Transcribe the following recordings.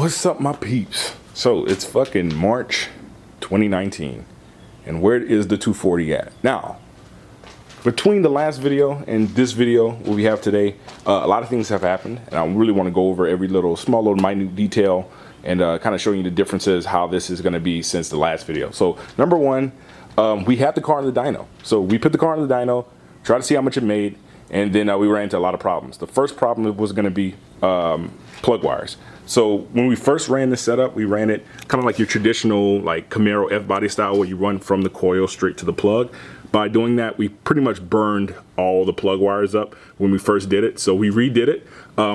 What's up, my peeps? So it's fucking March 2019, and where is the 240 at? Now, between the last video and this video, what we have today, a lot of things have happened, and I really want to go over every small little minute detail and kind of showing you the differences, how this is going to be since the last video. So number one, we had the car in the dyno. So we put the car in the dyno, tried to see how much it made, and then we ran into a lot of problems. The first problem was going to be plug wires. So when we first ran this setup, we ran it kind of like your traditional like Camaro F-body style, where you run from the coil straight to the plug. By doing that, we pretty much burned all the plug wires up when we first did it. So we redid it.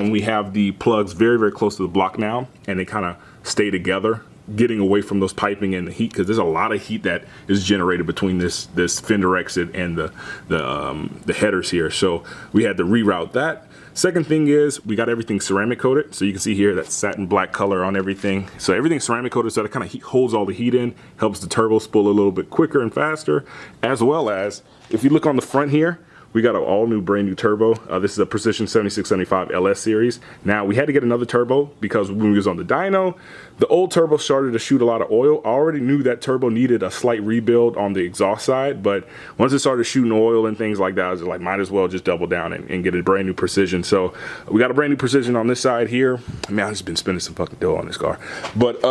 We have the plugs very, very close to the block now, and they kind of stay together, getting away from those piping and the heat, because there's a lot of heat that is generated between this fender exit and the headers here. So we had to reroute that. Second thing is we got everything ceramic coated. So you can see here that satin black color on everything. So everything's ceramic coated, so that kind of holds all the heat in, helps the turbo spool a little bit quicker and faster, as well as if you look on the front here, we got an all new brand new turbo. This is a Precision 7675 LS series. Now we had to get another turbo because when we was on the dyno, the old turbo started to shoot a lot of oil. I already knew that turbo needed a slight rebuild on the exhaust side, but once it started shooting oil and things like that, I was like, might as well just double down and get a brand new Precision. So we got a brand new Precision on this side here. Man, I've just been spending some fucking dough on this car. But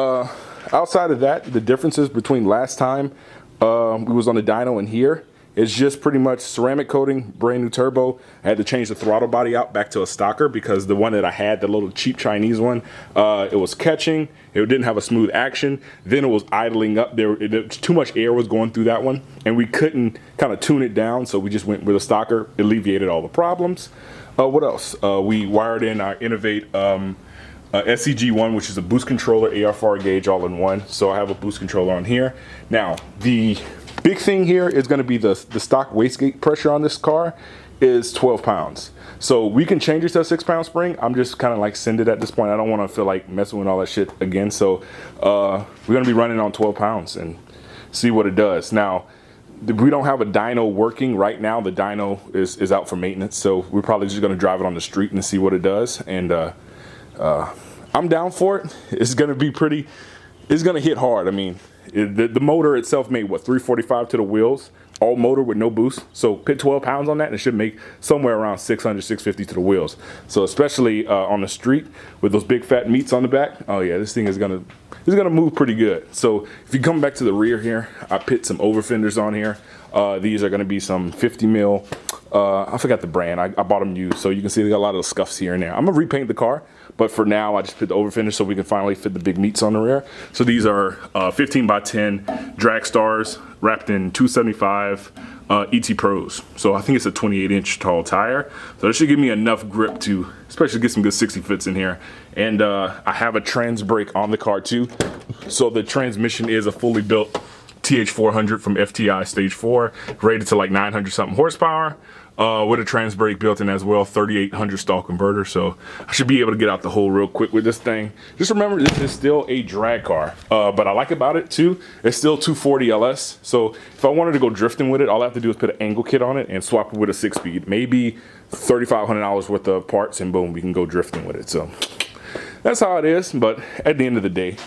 outside of that, the differences between last time we was on the dyno and here, it's just pretty much ceramic coating, brand new turbo. I had to change the throttle body out back to a stocker because the one that I had, the little cheap Chinese one, it was catching. It didn't have a smooth action. Then it was idling up. Too much air was going through that one, and we couldn't kind of tune it down, so we just went with a stocker, alleviated all the problems. What else? We wired in our Innovate SCG1, which is a boost controller, AFR gauge all in one. So I have a boost controller on here. Now, the big thing here is going to be the stock wastegate pressure on this car is 12 pounds. So we can change it to a 6-pound spring. I'm just kind of like send it at this point. I don't want to feel like messing with all that shit again. So we're going to be running on 12 pounds and see what it does. Now, we don't have a dyno working right now. The dyno is out for maintenance. So we're probably just going to drive it on the street and see what it does. And I'm down for it. It's going to be pretty, it's going to hit hard. I mean, the motor itself made what, 345 to the wheels, all motor with no boost. So put 12 pounds on that and it should make somewhere around 600, 650 to the wheels. So especially on the street with those big fat meats on the back, oh yeah, this thing is gonna move pretty good. So if you come back to the rear here, I put some over fenders on here. These are gonna be some 50 mil. I forgot the brand. I bought them used, so you can see they got a lot of scuffs here and there. I'm gonna repaint the car, but for now I just put the over fender so we can finally fit the big meats on the rear. So these are 15 by 10 drag stars wrapped in 275 ET Pros. So I think it's a 28-inch tall tire. So that should give me enough grip to especially get some good 60 fits in here. And I have a trans brake on the car too. So the transmission is a fully built TH400 from FTI Stage 4, rated to like 900 something horsepower, with a trans brake built in as well, 3800 stall converter. So I should be able to get out the hole real quick with this thing. Just remember, this is still a drag car, but I like about it too, it's still 240 LS. So if I wanted to go drifting with it, all I have to do is put an angle kit on it and swap it with a 6-speed, maybe $3,500 worth of parts, and boom, we can go drifting with it. So that's how it is. But at the end of the day,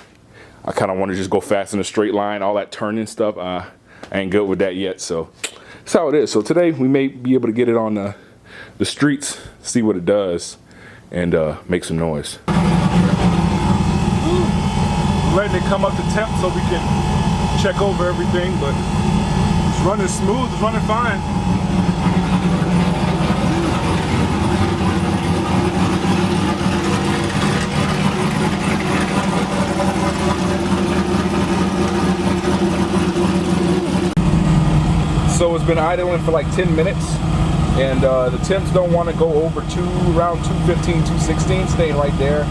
I kind of want to just go fast in a straight line. All that turning stuff, I ain't good with that yet. So that's how it is. So today we may be able to get it on the streets, see what it does, and make some noise. Letting it come up to temp so we can check over everything, but it's running smooth, it's running fine. So it's been idling for like 10 minutes, and the temps don't want to go over around 215, 216, staying right there.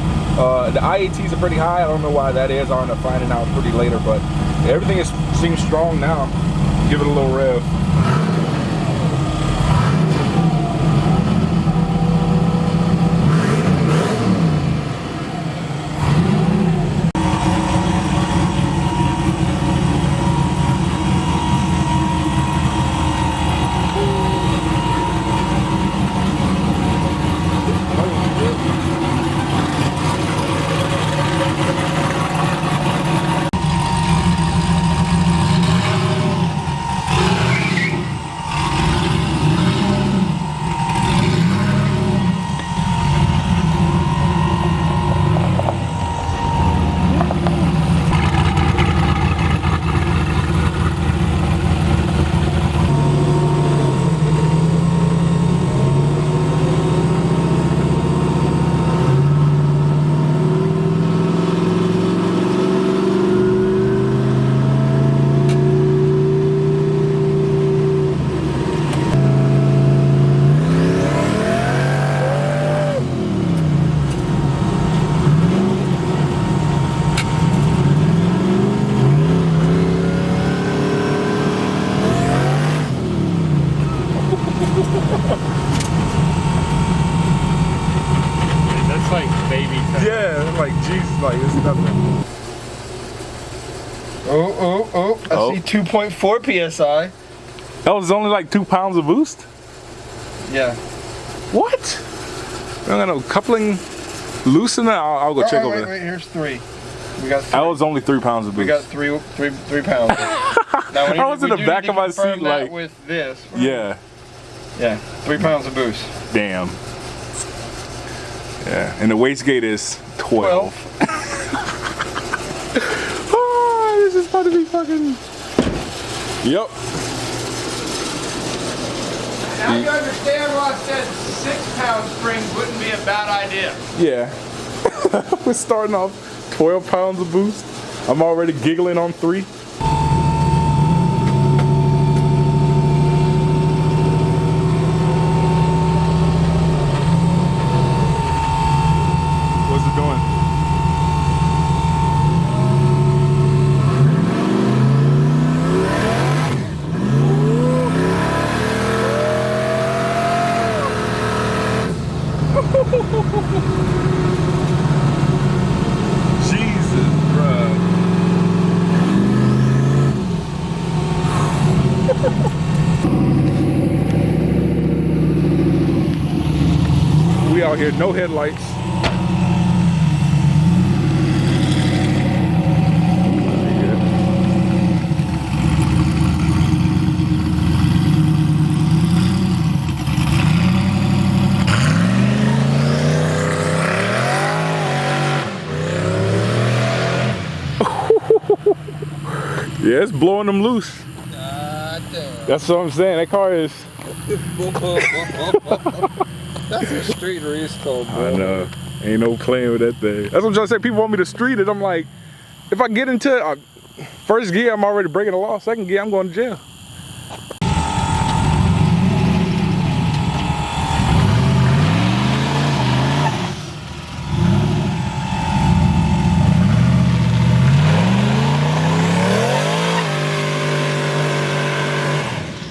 The IATs are pretty high. I don't know why that is. I'll end up finding out pretty later, but everything seems strong now. Give it a little rev. That's like baby time. Yeah, like Jesus, like it's nothing. I see 2.4 psi. That was only like 2 pounds of boost? Yeah. What? I don't got no coupling loose in there. I'll go check over there. Wait, here's 3. We got 3. That was only 3 pounds of boost. We got 3 pounds. Now, I was in the back of my seat like with this. Yeah. Yeah, 3 pounds of boost. Damn. Yeah, and the wastegate is 12. Oh, this is about to be fucking. Yep. Now you understand why I said 6-pound springs wouldn't be a bad idea. Yeah. We're starting off 12 pounds of boost. I'm already giggling on 3. What's it doing? Jesus, bruh. We out here, no headlights. Yeah, it's blowing them loose. God damn. That's what I'm saying. That car is. That's a street race car, bro. I know. Ain't no playing with that thing. That's what I'm trying to say. People want me to street it. I'm like, if I get into it, first gear, I'm already breaking the law. Second gear, I'm going to jail.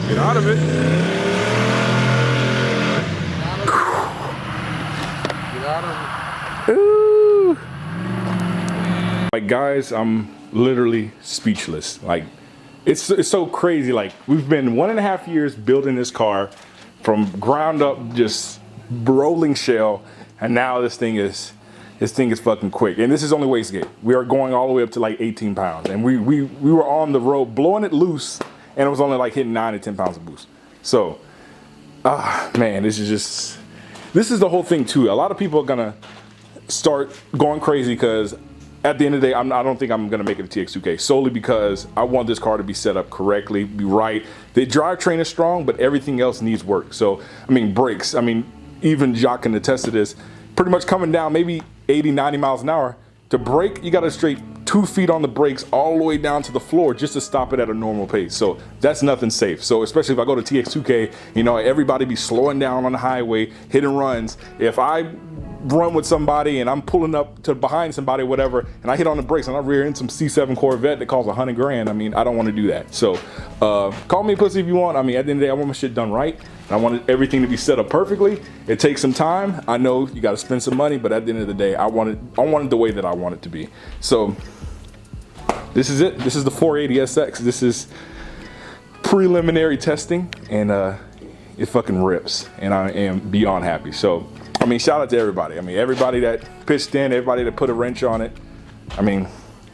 Get out of it. Get out of it. Ooh. Like guys, I'm literally speechless. Like it's so crazy. Like we've been 1.5 years building this car from ground up, just rolling shell, and now this thing is fucking quick. And this is only wastegate. We are going all the way up to like 18 pounds, and we were on the road blowing it loose, and it was only like hitting 9 to 10 pounds of boost. So, man, this is the whole thing too. A lot of people are gonna start going crazy because at the end of the day, I don't think I'm gonna make it a TX2K solely because I want this car to be set up correctly, be right. The drivetrain is strong, but everything else needs work. So, I mean, brakes. I mean, even Jacques can attest to this. Pretty much coming down maybe 80, 90 miles an hour. To brake, you got to straight 2 feet on the brakes all the way down to the floor just to stop it at a normal pace. So that's nothing safe. So especially if I go to TX2K, you know, everybody be slowing down on the highway, hit and runs. If I run with somebody and I'm pulling up to behind somebody, whatever, and I hit on the brakes and I rear in some C7 Corvette that costs $100 grand, I mean, I don't want to do that. So call me a pussy if you want. I mean, at the end of the day, I want my shit done right. I want everything to be set up perfectly. It takes some time. I know you got to spend some money, but at the end of the day, I want it the way that I want it to be. So this is it. This is the 480SX. This is preliminary testing, and it fucking rips, and I am beyond happy. So, I mean, shout out to everybody. I mean, everybody that pitched in, everybody that put a wrench on it. I mean,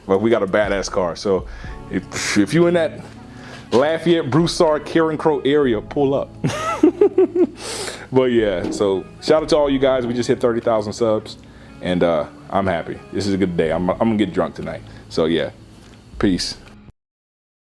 well, we got a badass car. So if you in that Lafayette, Broussard, Karen Crow area, pull up. But yeah, so shout out to all you guys. We just hit 30,000 subs, and I'm happy. This is a good day. I'm gonna get drunk tonight. So yeah, peace.